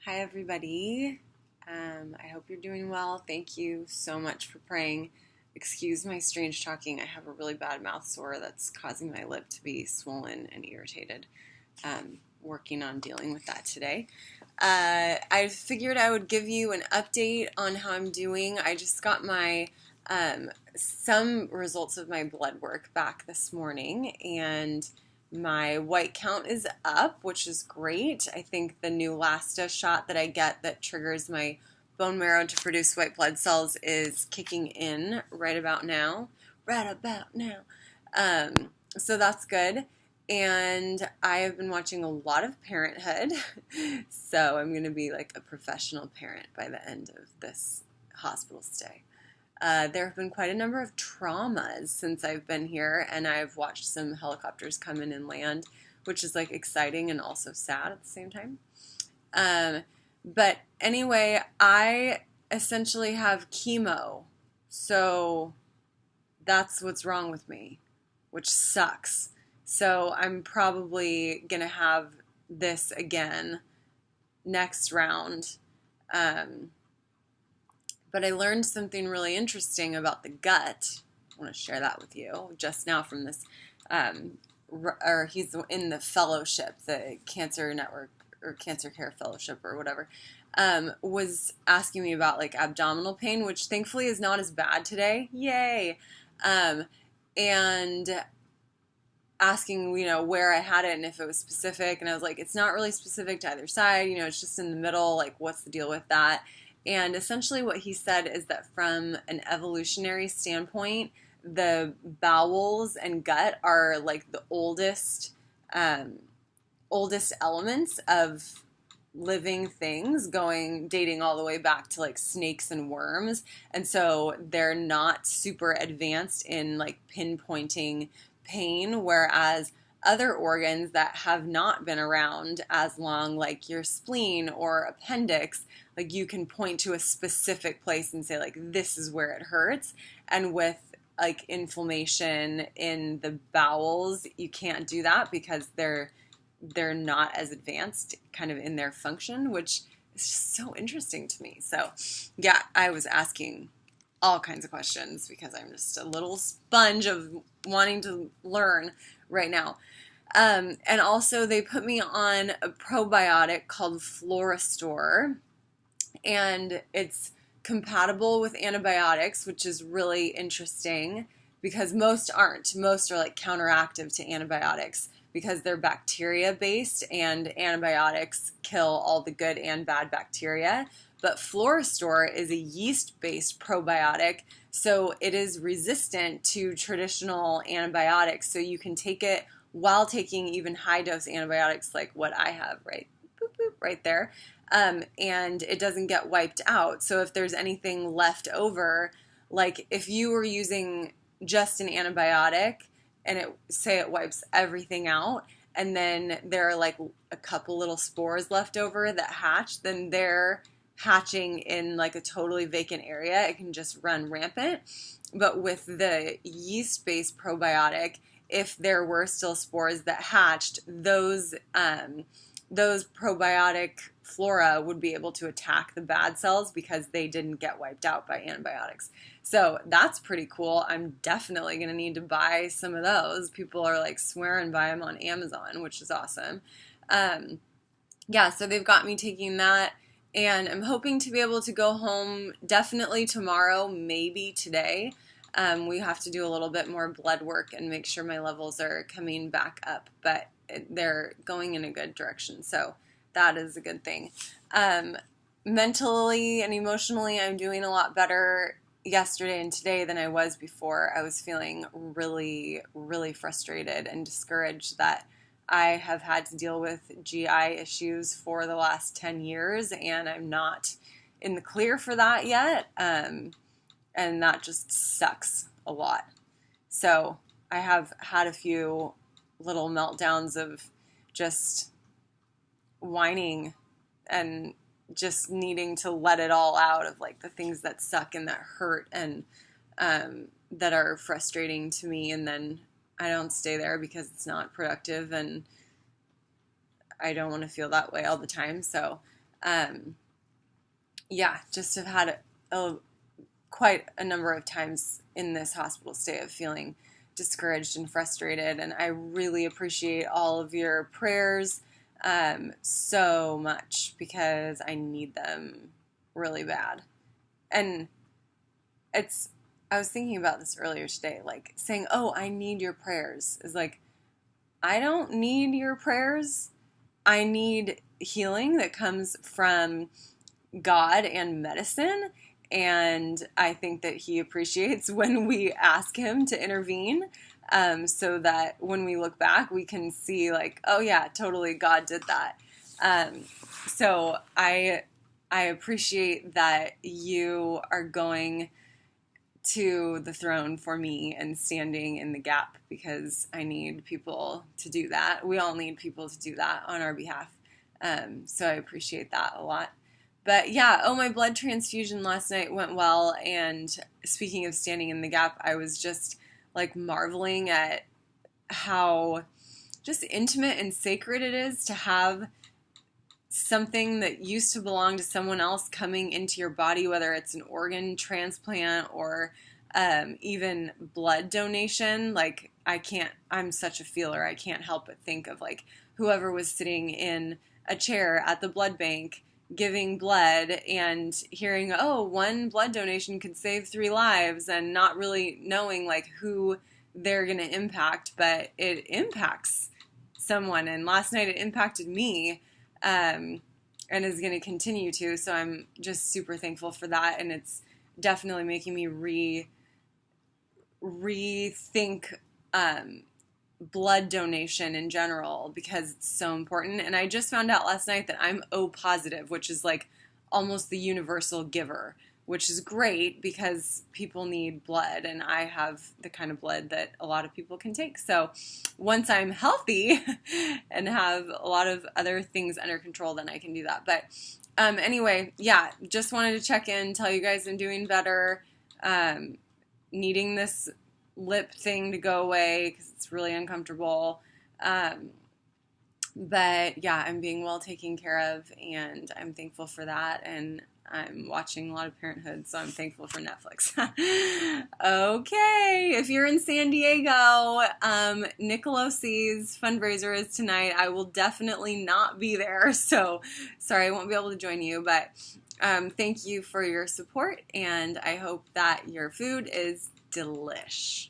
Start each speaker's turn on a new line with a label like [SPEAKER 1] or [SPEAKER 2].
[SPEAKER 1] Hi, everybody. I hope you're doing well. Thank you so much for praying. Excuse my strange talking. I have a really bad mouth sore that's causing my lip to be swollen and irritated. Working on dealing with that today. I figured I would give you an update on how I'm doing. I just got my some results of my blood work back this morning, and my white count is up, which is great. I think the new Lasta shot that I get that triggers my bone marrow to produce white blood cells is kicking in right about now. Right about now. So that's good. And I have been watching a lot of Parenthood. So I'm going to be like a professional parent by the end of this hospital stay. There have been quite a number of traumas since I've been here, and I've watched some helicopters come in and land, which is like exciting and also sad at the same time. But anyway, I essentially have chemo, so that's what's wrong with me, which sucks. So I'm probably going to have this again next round. But I learned something really interesting about the gut. I want to share that with you just now from this, or he's in the fellowship, the Cancer Network or Cancer Care Fellowship or whatever, was asking me about like abdominal pain, which thankfully is not as bad today. Yay! And asking, where I had it and if it was specific. And I was like, it's not really specific to either side. It's just in the middle. Like, what's the deal with that? And essentially what he said is that from an evolutionary standpoint, the bowels and gut are like the oldest elements of living things, dating all the way back to like snakes and worms. And so they're not super advanced in like pinpointing pain, whereas other organs that have not been around as long, like your spleen or appendix, like you can point to a specific place and say like this is where it hurts. And with like inflammation in the bowels, you can't do that because they're not as advanced kind of in their function, which is just so interesting to me. So yeah, I was asking all kinds of questions because I'm just a little sponge of wanting to learn right now. And also they put me on a probiotic called Florastor, and it's compatible with antibiotics, which is really interesting because most aren't. Most are like counteractive to antibiotics because they're bacteria based, and antibiotics kill all the good and bad bacteria. But Florastor is a yeast-based probiotic, so it is resistant to traditional antibiotics. So you can take it while taking even high-dose antibiotics like what I have right there, and it doesn't get wiped out. So if there's anything left over, like if you were using just an antibiotic and it wipes everything out, and then there are like a couple little spores left over that hatch, then they're hatching in like a totally vacant area. It can just run rampant. But with the yeast-based probiotic, if there were still spores that hatched, those probiotic flora would be able to attack the bad cells because they didn't get wiped out by antibiotics. So that's pretty cool. I'm definitely going to need to buy some of those. People are like swearing by them on Amazon, which is awesome. Yeah, so they've got me taking that, and I'm hoping to be able to go home definitely tomorrow, maybe today. We have to do a little bit more blood work and make sure my levels are coming back up, but they're going in a good direction, so that is a good thing. Mentally and emotionally, I'm doing a lot better yesterday and today than I was before. I was feeling really, really frustrated and discouraged that I have had to deal with GI issues for the last 10 years, and I'm not in the clear for that yet, and that just sucks a lot. So I have had a few little meltdowns of just whining and just needing to let it all out of like the things that suck and that hurt and that are frustrating to me, and then I don't stay there because it's not productive and I don't want to feel that way all the time. So Yeah, just have had quite a number of times in this hospital stay of feeling discouraged and frustrated. And I really appreciate all of your prayers so much because I need them really bad. And I was thinking about this earlier today, like saying, oh, I need your prayers is like, I don't need your prayers. I need healing that comes from God and medicine. And I think that he appreciates when we ask him to intervene, so that when we look back, we can see like, oh yeah, totally, God did that. So I appreciate that you are going to the throne for me and standing in the gap, because I need people to do that. We all need people to do that on our behalf. So I appreciate that a lot. But yeah, my blood transfusion last night went well. And speaking of standing in the gap, I was just like marveling at how just intimate and sacred it is to have something that used to belong to someone else coming into your body, whether it's an organ transplant or even blood donation. Like I'm such a feeler. I can't help but think of like whoever was sitting in a chair at the blood bank giving blood and hearing, oh, one blood donation could save 3 lives, and not really knowing like who they're going to impact, but it impacts someone. And last night it impacted me, and is going to continue to. So I'm just super thankful for that. And it's definitely making me rethink blood donation in general, because it's so important. And I just found out last night that I'm O positive, which is like almost the universal giver, which is great because people need blood, and I have the kind of blood that a lot of people can take. So once I'm healthy and have a lot of other things under control, then I can do that. But anyway, yeah, just wanted to check in, tell you guys I'm doing better, needing this lip thing to go away because it's really uncomfortable. But yeah, I'm being well taken care of, and I'm thankful for that. And I'm watching a lot of Parenthood, so I'm thankful for Netflix. Okay, if you're in San Diego, Nicolosi's fundraiser is tonight. I will definitely not be there, so sorry I won't be able to join you, but thank you for your support, and I hope that your food is delish.